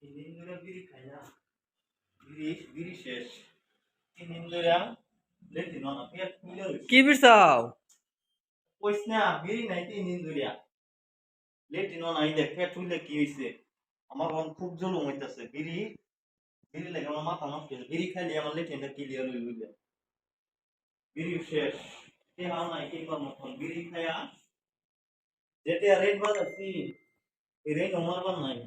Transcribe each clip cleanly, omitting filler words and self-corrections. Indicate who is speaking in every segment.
Speaker 1: তিন ধরে বিড়ি খাই না বিড়ি বিড়ি শেষ 3 দিন ধরে লেটিন না পেট ফুলে রইছে
Speaker 2: কি বিরসাও
Speaker 1: কইস না বিড়ি নাই 3 দিন ধরে লেটিন নাই দেখ পেট ফুলে কি হইছে আমার মন খুব জলুম হইতাছে বিড়ি বিড়ি লাগে আমার মাথা নষ্ট হইছে বিড়ি খাইলে আমার লেটিনটা ক্লিয়ার হইবে বিড়ি শেষ কে হাও নাই কি করব এখন বিড়ি খায়া যেটা রেট বাজাছি এই রেট আমার নাই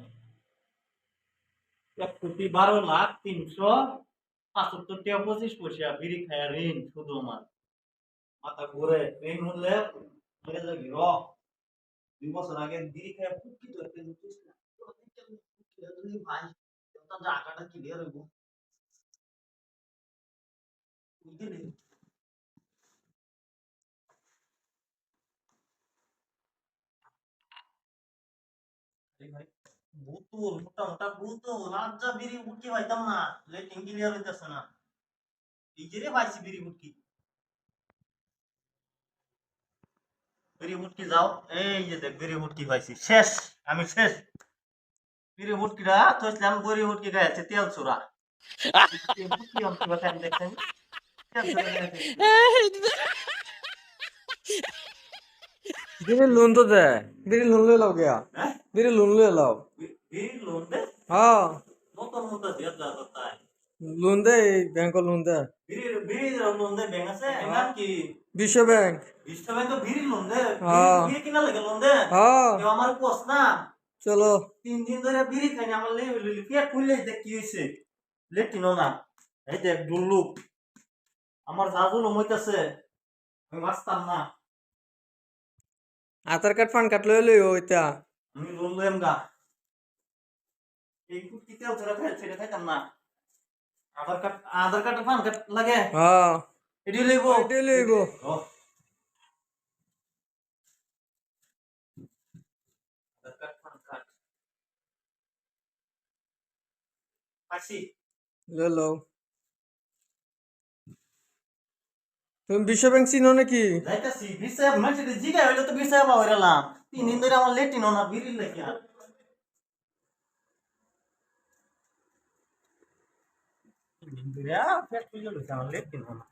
Speaker 1: 1,12,03,75 টাকা 25 পয়সা বিড়ি খায়া ঋণ শুধু আমার মাথা ঘুরে ঋণ হলে মরে যাবি 2 বছর আগে বিড়ি খায়া ফুটকি তো একটা জিনিস না তুমি ভাই তোর জায়গাটা ক্লিয়ার হইব বুঝলি ভাই বুতুল মোটা মোটা বুতুল লাজ্জা বিড়ি উঠকি পাইতাম না লেটিং ক্লিয়ার হইতাছে না এই যে রে পাইছি বিড়ি উঠকি বিড়ি উঠকি যাও এই যে দেখ বিড়ি উঠকি পাইছি শেষ আমি শেষ বিড়ি উঠকিরা তো ইসলাম বিড়ি উঠকি খাইছে তেল চোরা কি অন্ত কথা আমি দেখছেন তেল চোরা খাইছে
Speaker 2: বিড়ি লোন তো দে বিড়ি লোন ले लो गया
Speaker 1: হ্যাঁ
Speaker 2: বিড়ি লোন ले लो
Speaker 1: বিড়ি লোন দে
Speaker 2: हाँ
Speaker 1: নতুন মতো দিয়ে যা তাই
Speaker 2: लोन दे बैंक को लोन दे
Speaker 1: বিড়ি লোন দে ব্যাংক আছে ব্যাংক কি
Speaker 2: विश्व बैंक
Speaker 1: বিশটা ব্যাংক তো বিড়ি লোন দে
Speaker 2: हाँ
Speaker 1: বিড়ি কিনা লাগে লোন দে
Speaker 2: हाँ
Speaker 1: কেউ আমার কোস না
Speaker 2: चलो
Speaker 1: 3 দিন ধরে বিড়ি খাই আমার পেট ফুললে দেখ কি হইছে লেটিনো না এই দেখ ডুল্লুক আমার জাজুল হইতাছে আমি বাঁচতাম না
Speaker 2: आधार कार्ड पान कार्ड ले लो इतना
Speaker 1: আমি লোন লইম গা এই কুটি তেল ধরে খাই ছেড়ে খাইতাম না আধার কার্ড পান কার্ড লাগে
Speaker 2: हाँ
Speaker 1: এডি লইবো
Speaker 2: এটা লইবো
Speaker 1: ও আধার কার্ড পান কার্ড পাইছি
Speaker 2: ले लो তুমি বিশ্ব ব্যাংক চিনো নাকি
Speaker 1: যাইতাছি ভিসা মানে জিগা হইলো তো ভিসা পাওয়াইলাম 3 দিন ধরে আমার লেটিনো না বিড়ি লাগিয়া 3 দিন ধরে পেট ফুলে লইছে আমার লেটিনো না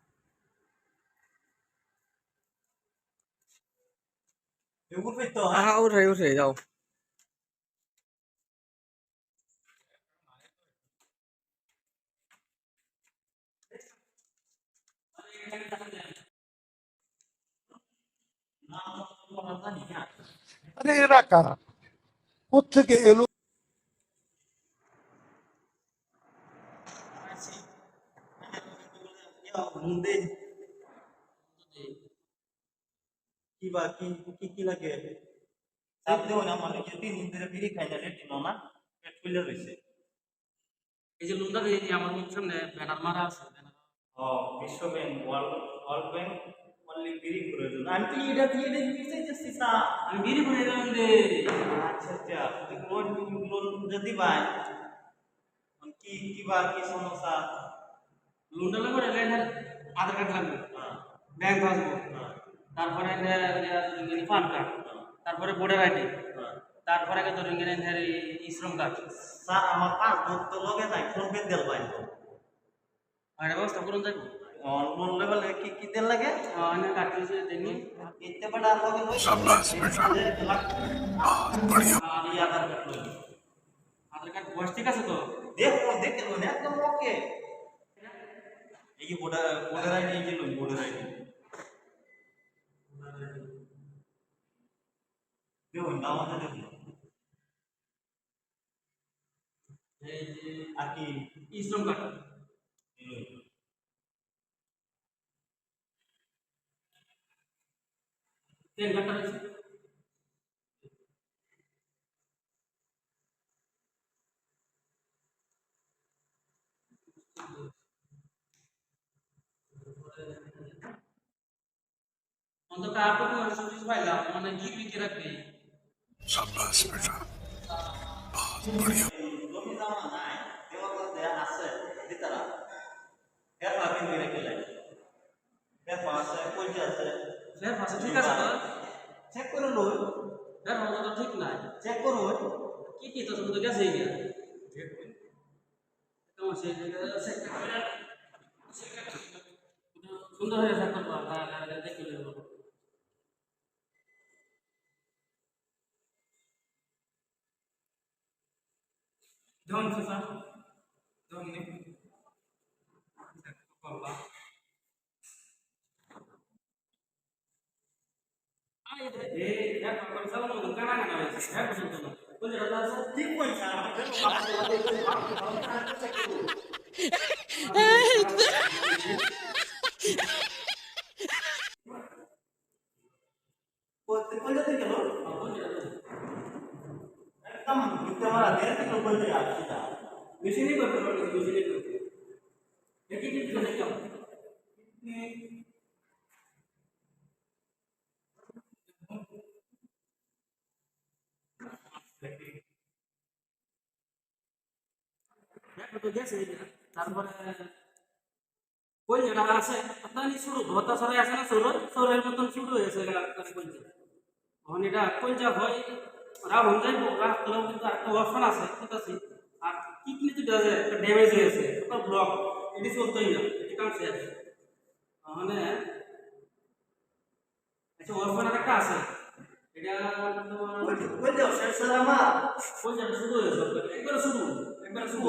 Speaker 1: এগুলো তো হ্যাঁ
Speaker 2: हाँ उठ रहे जाओ
Speaker 3: আরে এরা কারা কোত্থেকে এলো
Speaker 1: কি বা কি কি কি লাগে চাপ দেও না মানে যে 3 দিন ধরে বিড়ি খাই না লেটিনো না পেট ফুলে রইছে
Speaker 4: এই যে লোনটা দিয়ে আমার মুখ সামনে ব্যানার মারা আছে
Speaker 1: ও বিশ্ব ব্যাংক ওয়ার্ল্ড ব্যাংক অনলি বিড়ি করে দেন আমি তো এটা দিয়ে দিতেছি স্যার
Speaker 4: আমি বিড়ি করে দিলাম রে
Speaker 1: আচ্ছা আচ্ছা তুই লোন যদি ভাই কি কি বা কি সমস্যা
Speaker 4: লোনটা লাগবে লেনের আধার কার্ড লাগবে ব্যাংক পাসবুক তারপরে পান কার্ড তারপরে ভোটার আইডি তারপরে ধরেন শ্রম কার্ড
Speaker 1: স্যার আমার পাসবুক তো লগে নাই ফোন পে দেল ভাই
Speaker 4: আর ব্যবস্থা করুন যাইব
Speaker 1: লোন লেভেল কি কি দেল লাগে
Speaker 4: অনেক কাটতেছে দেখনি
Speaker 1: ইতে বড় লগে লই
Speaker 3: शाबाश बेटा बहुत बढ़िया
Speaker 1: আর এই আধার কার্ড লই
Speaker 4: আধার কার্ড বয়স ঠিক আছে তো
Speaker 1: দেখো দেখতে লই না একদম ওকে এই যে ভোটার আইডি এই যে লই ভোটার আইডি দেখো নামটা দেখো
Speaker 4: এই যে
Speaker 1: আর কি
Speaker 4: শ্রম কার্ড তিন ঘন্টা রয়েছে অন্তত আপনাকে সুযোগ পাইলাম মানে গিরবি কি রাখবে
Speaker 3: शाबाश बेटा बहुत बढ़िया
Speaker 1: জমি জমা নাই দেওয়ার মধ্যে আছে দিতারা এর ভাবে মেরে গেলে এর পাশে কইতে আছে
Speaker 4: ফের ভাষা ঠিক আছে তো
Speaker 1: চেক করে লই
Speaker 4: ফের ভাষা তো ঠিক নাই
Speaker 1: চেক করো
Speaker 4: কি কি তো শুধু গেছে গিয়া তোমার সেই সুন্দর হয়ে থাকতে দেখে নেব ধন সুসা ধন নে করবা আই দে এ কাম সালাম কানা কানা হয়েছে হ্যাঁ বুঝছো না বলে রাজা আছে
Speaker 1: ঠিক কইছা কইতে গেল একদম তোমার দেড় থেকে কইতে আসছিটা
Speaker 4: বেশি নেই করতে পারবে বেশি নেই করতে একই কি করে কাম দেখো তো গেছে তারপরে কোন যেটা আছে আপনারই শুরু ধোতা সরাই আছে না সরের মতন শুরু হয়েছে কোনটা এখন এটা কোনটা হয় রাউন্ড যাইবো রাখলেও কিন্তু একটা অপশন আছে ঠিক আছে আর কিডনি যেটা আছে একটা ড্যামেজ হয়েছে একটা ব্লক এটি চলতেই না এটি কাম শেষ মানে আচ্ছা অপশন একটা আছে এটা তোমার
Speaker 1: কইতে শেষ সালামা
Speaker 4: কোনটা শুরু হয়েছে একবার শুরু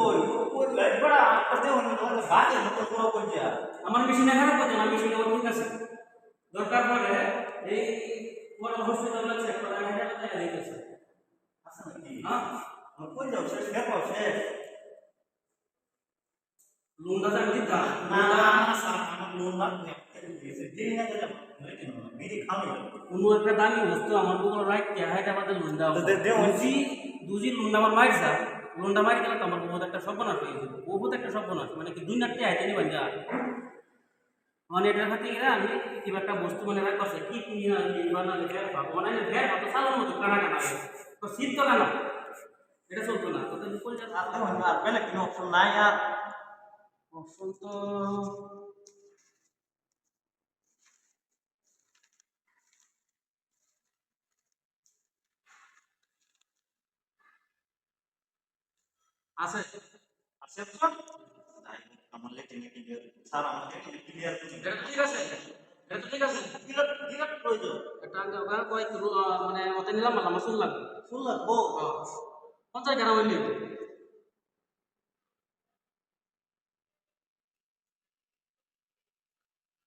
Speaker 1: ওই ওই বড় করতে হন তোমার বাজে মত পুরো কইতে
Speaker 4: আমার মেশিনে খারাপ করছে না মেশিনে ঠিক আছে দরকার পড়ে এই বড় হসপিটালে চেক করা এটা দেখা দিতেছে
Speaker 1: আচ্ছা নাকি
Speaker 4: হ্যাঁ
Speaker 1: আমার কইতে শেষ শেষ
Speaker 4: লুন্ডা যা দিতা
Speaker 1: না আমার লোন না দিন না গেলে বিড়ি খাওয়া
Speaker 4: কোনো একটা দামি বস্তু আমার বড় রাইট কে হাইটা আমাদের লুন্ডা
Speaker 1: দেও
Speaker 4: দুজি লুন্ডা আমার মাইর যা লুন্ডা মারি গেলে তো আমার বহুত একটা সর্বনাশ হয়ে যাবে বহুত একটা সর্বনাশ মানে কি দুই নাটটি আইতেনি বাঞ্জা মানে এটার খাতে গেলে আমি কিবা একটা বস্তু মানে রাখ পাশে কি কিনি না লিবা না লিখে মানে ভের কত সালার মতো কানা কানা তো শীত তো কানা এটা চলতো না তো তুমি কোন জায়গা
Speaker 1: আপনি হন আর বেলে কোনো অপশন নাই আর
Speaker 4: অপশন তো আছে
Speaker 1: আছে অপশন নাই আমার লেটেনে ক্লিয়ার স্যার আমার লেটেনে ক্লিয়ার
Speaker 4: এটা তো ঠিক আছে এটা তো ঠিক আছে
Speaker 1: ক্লিয়ার ক্লিয়ার প্রয়োজন
Speaker 4: এটা আমরা কয়েক মানে ওতে নিলাম মালা শুন লাগবে
Speaker 1: ফুল লাগবো
Speaker 4: 50 গ্রাম হইলে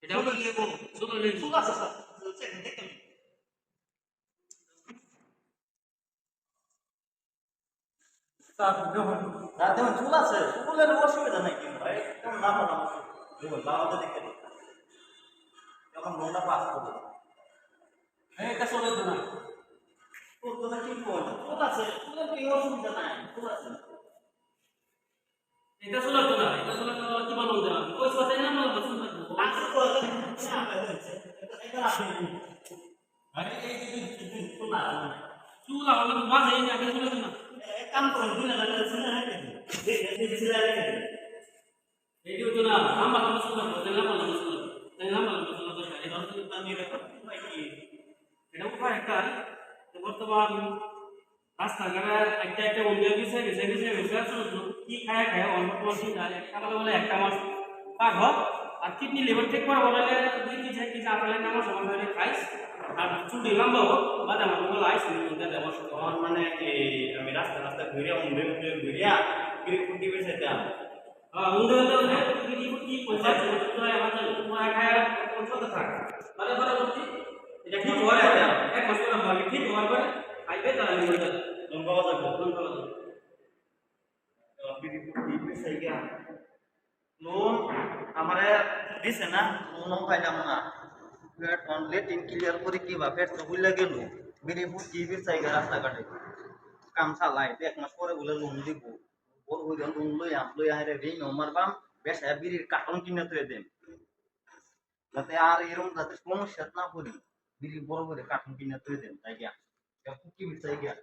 Speaker 4: এটা
Speaker 1: ফুল লাগবো
Speaker 4: শুধু হইলে
Speaker 1: ফুল আছে স্যার চেক দেখেন রাতে চুল আছে চুলের অসুবিধা নাই কিন্তু ভাই কেমন নাম নাম দেখুন বাবাতে দেখতে যখন লোনটা পাস করবো
Speaker 4: এটা চলে তো না
Speaker 1: তোর তো না কি বল চুল আছে চুলের কোনো অসুবিধা নাই চুল আছে
Speaker 4: এটা চলে তো না এটা চলে তো কি বলবো না কই সাথে না বলবো শুন লাগবো
Speaker 1: আছে তো এটা আছে আরে এই চুল না
Speaker 4: চুল হলো বাজে না এটা চলে তো না
Speaker 1: এক কাম করুন দুই না চুল না দেখে সিলা রেখে
Speaker 4: এই তো না আমরা তো শুন লাগবো তাই না বলবো শুন তাই না বলবো শুন তো এটা তো আমি এটা উপায় একটা বর্তমান রাস্তাঘাটে একটা একটা উন্নয়ন বিষয় কি খায় অন্য মাসি একটা বলে একটা মাস পার হোক আর কিডনি লিভার ঠিক করে বলে দুই কি আপেল আমার সময় খাইস আর চুটি লম্বা হোক বাদে আমার বলে আইস দেওয়ার
Speaker 1: তখন মানে আমি রাস্তা রাস্তা ঘুরিয়া উন্ডে উন্ডে ঘুরিয়া কিরে কুটি বেসে দাম
Speaker 4: কি পয়সা আমাদের খায় কোন থাক মানে পরবর্তী এটা ঠিক হওয়ার এক মাস পরে হবে ঠিক হওয়ার পরে আইবে তাহলে
Speaker 1: লম্বা বাজার বিড়ি কুটি বেসে গিয়া লোন আমারে দিছে না লোন পাইলাম না পেট অনলি টিন ক্লিয়ার করে কি বা পেট তো বুঝলে গেল বিড়ি ফুটি বেসে গিয়া রাস্তাঘাটে কাম চালাই এক মাস পরে বলে লোন দিব ওর ওই লোন লই আহে ঋণ মারবাম বেশ বিড়ির কার্টন কিনে তুই দেন যাতে আর এরকম যাতে সমস্যা না করি বিড়ি বড় করে কার্টন কিনে তুই দেন তাই গিয়া ফুটি বেসে গিয়া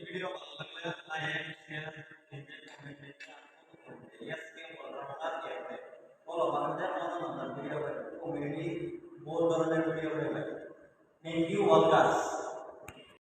Speaker 1: ভিডিও ভালো লাগলে লাইক শেয়ার follow আমাদের ভিডিও কমিউনিটি বহুত ধরনের ভিডিও হবে থ্যাংক ইউ অল গাইস